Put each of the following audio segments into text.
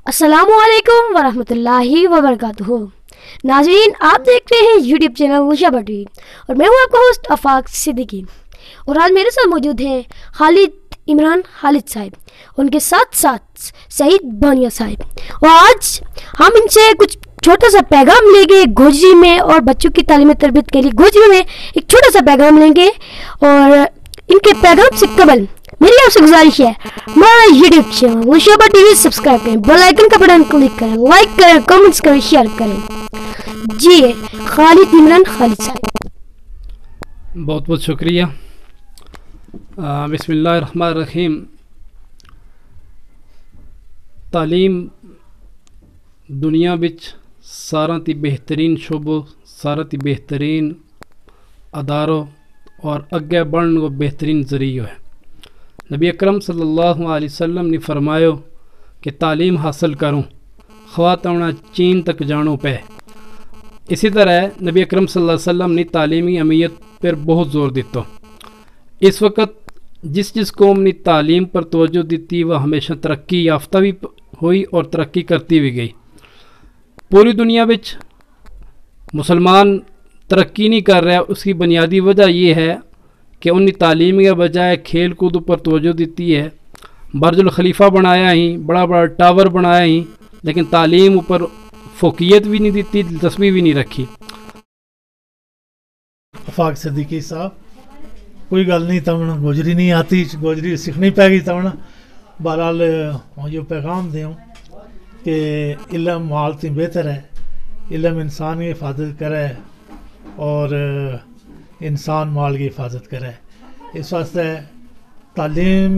अस्सलामुअलैकुम वरहमतुल्लाहि वबरकातुहू। नाज़रीन, आप देख रहे हैं यूट्यूब चैनल मुशा भट्टी और मैं हूं आपका होस्ट आफाक सिद्दीकी। और आज मेरे साथ मौजूद हैं इमरान खालिद साहब, उनके साथ साथ सईद बानिया साहब। और आज हम इनसे कुछ छोटा सा पैगाम लेंगे गोजरी में, और बच्चों की तालीम तरबियत के लिए गोजरी में एक छोटा सा पैगाम लेंगे। और इनके पैगाम से कबल मेरी आपसे गुजारिश है, हमारा यूट्यूब चैनल मुशा भट्टी सब्सक्राइब करें, बेल आइकन का बटन क्लिक करें, लाइक करें, कमेंट्स करें, शेयर करें। जी इमरान खालिद साहब, बहुत बहुत शुक्रिया। बिस्मिल्लाहिर्रहमानिर्रहीम। तालीम दुनिया विच सारा ती बेहतरीन शोबो, सारा ती बेहतरीन अदारो और अगे बढ़ने को बेहतरीन ज़रियो है। नबी अकरम सल्लल्लाहु अलैहि वसल्लम ने फरमायो कि तालीम हासिल करूँ ख्वा तवना चीन तक जानो पे। इसी तरह नबी अकरम सल्लल्लाहु अलैहि वसल्लम ने तालीमी अहमियत पर बहुत ज़ोर दिता। इस वक्त जिस कौम ने तालीम पर तवज्जो दी वह हमेशा तरक्की याफ्ता भी हुई और तरक्की करती भी गई। पूरी दुनिया में मुसलमान तरक्की नहीं कर रहा, उसकी बुनियादी वजह यह है कि उन्हें तालीम के बजाय खेल कूद पर तवज्जो दी है। बर्जुल खलीफा बनाया ही, बड़ा बड़ा टावर बनाया ही, लेकिन तालीम ऊपर फोकियत भी नहीं दी, दिलचस्पी भी नहीं रखी। आफाक सिद्दीकी साहब, कोई गल नहीं, तमना गोजरी नहीं आती, गोजरी सीखनी पैगी तमना। बहरहाल जो पैगाम दें कि इल्म माल ती बेहतर है, इल्म इंसान की हिफाजत करे और इंसान माल की हिफाजत करे। इस वास्ते तालीम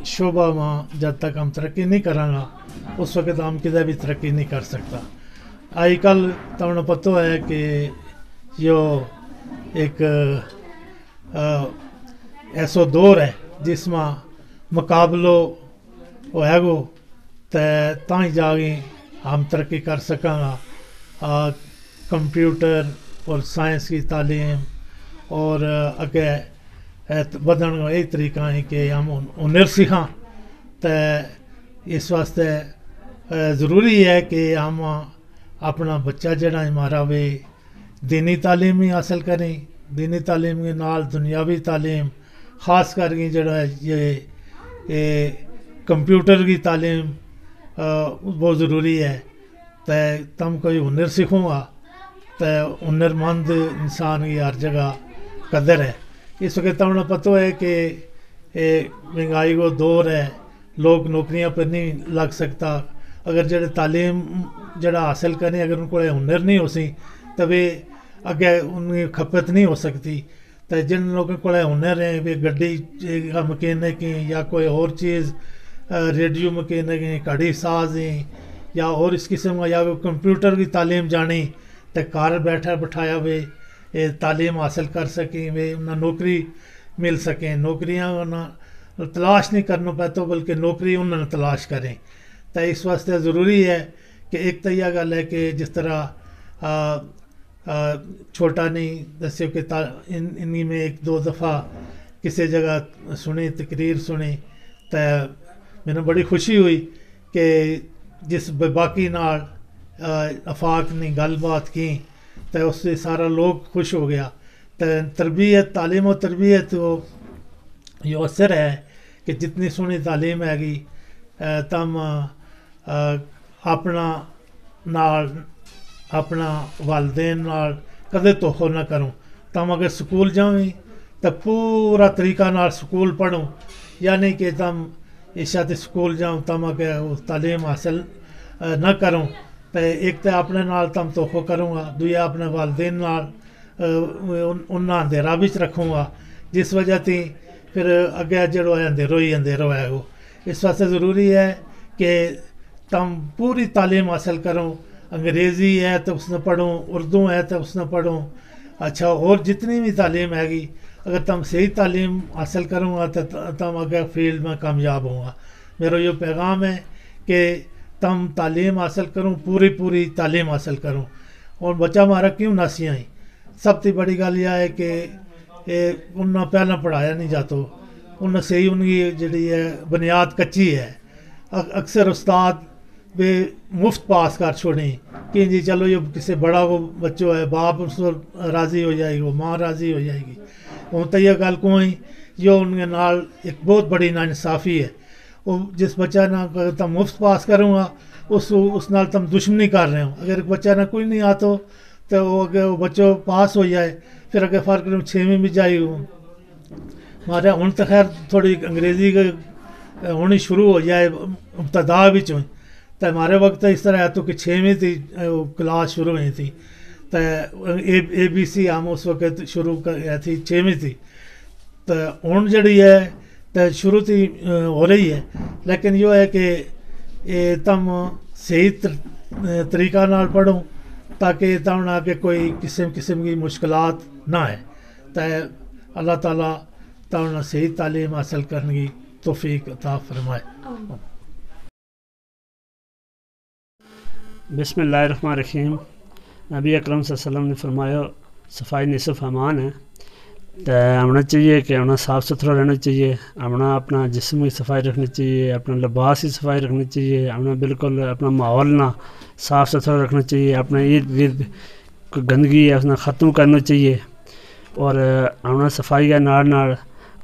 शोबा में जब तक हम तरक्की नहीं करांगा उस वक्त हम किधर भी तरक्की नहीं कर सकता। आज कल तमना पता है कि जो एक ऐसो दौर है जिसमें मुकाबलो होएगो तो ही जाके हम तरक्की कर सकांगा। कंप्यूटर और साइंस की तालीम और अगे बढ़ने का यही तरीका है कि हम हुनर सीखां। तो इस वास्ते ज़रूरी है कि हम अपना बच्चा जड़ा हमारा वे दीनी तालीम ही हासिल करें। दीनी तालीम के नाल दुनियावी तालीम ख़ास करके जड़ा ये कंप्यूटर की तालीम बहुत ज़रूरी है। तो तुम कोई हुनर सीखूँगा तो हुनरमंद इंसान की हर जगह कदर है। इस वक्त तुमने पता है कि महंगाई को दौर है, लोग नौकरियां पर नहीं लग सकता। अगर जड़े तालीम जड़ा हासिल करें, अगर उनको हुनर नहीं हो सी तो वे अगे उनकी खपत नहीं हो सकती। तो जिन लोगों को हुनर है, वे गड्डी का मकैनिक या कोई और चीज़, रेडियो मकैनिक, घड़ी साज या और इस किस्म का, या कंप्यूटर की तालीम जानी तो घर बैठा बिठाया वे तालीम हासिल कर सकें, वे उन्हें नौकरी मिल सकें। नौकरियां उन्हें तलाश नहीं करना पैता बल्कि नौकरी उन्होंने तलाश करें। तो इस वास्ते ज़रूरी है कि एक तो यह गल है कि जिस तरह छोटा नहीं दस्यो कि इन्हीं में एक दो दफ़ा किसी जगह सुनी तकरीर सुनी तो मैंने बड़ी खुशी हुई कि जिस बाकी नाल आफाक ने गलबात की तो उससे सारा लोग खुश हो गया। तो तरबियत, तालीम और तरबियत वो ये असर है कि जितनी सोहनी तालीम हैगी तम अपना नाल अपना वालदेन नाल कदे धोखा ना करूँ। तम अगर स्कूल जावें तो पूरा तरीका नाल स्कूल पढ़ूँ, यानी कि तम इशा ते स्कूल जाऊँ तम अगर तालीम हासिल ना करूँ तो एक तो अपने नाल तम धोखा करूँगा, दूया अपने वालदेन नाल उन्हें अंधेरा भी रखूँगा, जिस वजह से फिर अगे जो है अंधेरो है वो। इस वास्ते ज़रूरी है कि तम पूरी तालीम हासिल करूँ। अंग्रेज़ी है तो उसने पढ़ूँ, उर्दू है तो उसने पढ़ूँ। अच्छा, और जितनी भी तालीम हैगी अगर तुम सही तालीम हासिल करूँगा तो तुम अगर फील्ड में कामयाब होगा। मेरा ये पैगाम है कि तुम तालीम हासिल करूँ, पूरी तालीम हासिल करूँ। और बच्चा हमारा क्यों नासियाँ ही, सबसे बड़ी गल यह है कि उन्हें पहला पढ़ाया नहीं जाता, उन्हें सही उनकी जी है बुनियाद कच्ची है। अक्सर उस्ताद بے مفت پاس کر چھوڑیں کہ جی چلو یہ کسی بڑا کو بچوں ہے باپ اس کو راضی ہو جائے گی ماں راضی ہو جائے گی ہوں تو یہ گل کوئی جو ان کے نال ایک بہت بڑی ناانصافی ہے وہ جس بچہ نہ تم مفت پاس کروں گا اس نال تم دشمنی کر رہے ہو اگر ایک بچہ نہ کوئی نہیں آتا تو وہ اگر وہ بچوں پاس ہو جائے پھر اگر فرق 6ویں بھی جائی ہوں ہمارے ہوں تو خیر تھوڑی انگریزی ہونی شروع ہو جائے ابتدا بھی چوئیں تو ہمارے وقت اس طرح ہے تو کہ 6ویں تھی کلاس شروع ہوئی تھی تو اے بی سی ہم اس وقت شروع تھی 6ویں تھی تو ہوں جڑی ہے تو شروع تھی ہو رہی ہے لیکن یہ ہے کہ تم صحیح طریقہ نال پڑھو تاکہ تم نہ کہ کوئی قسم کی مشکلات نہ ہے تو اللہ تعالیٰ تم صحیح تعلیم حاصل کرنے کی توفیق عطا فرمائے. بسم اللہ الرحمن الرحیم. نبی اکرم صلی اللہ علیہ وسلم نے فرمایا صفائی نصف ایمان ہے تو ہونا چاہیے کہ ہونا صاف ستھرا رہنا چاہیے ہونا اپنا جسم کی صفائی رکھنی چاہیے اپنا لباس کی صفائی رکھنی چاہیے ہونا بالکل اپنا ماحول نہ صاف ستھرا رکھنا چاہیے اپنا ارد گرد کوئی گندگی ہے اس نے ختم کرنا چاہیے اور ہونا صفائی کا نال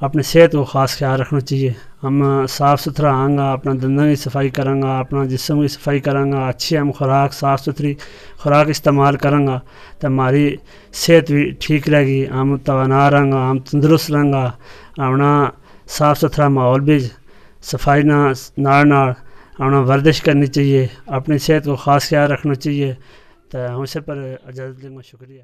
اپنی صحت کو خاص خیال رکھنا چاہیے. ہم صاف ستھرا آئیں گا اپنا دندوں کی صفائی کریں گا اپنا جسم کی صفائی کریں گا اچھی ہم خوراک صاف ستھری خوراک استعمال کریں گا تو ہماری صحت بھی ٹھیک رہے گی ہم توانا رہیں گا ہم تندرست رہیں گا اپنا صاف ستھرا ماحول بھی صفائی نال اپنا ورزش کرنی چاہیے اپنی صحت کو خاص خیال رکھنا چاہیے. تو ہم سے پر اجازت دیں گا. شکریہ.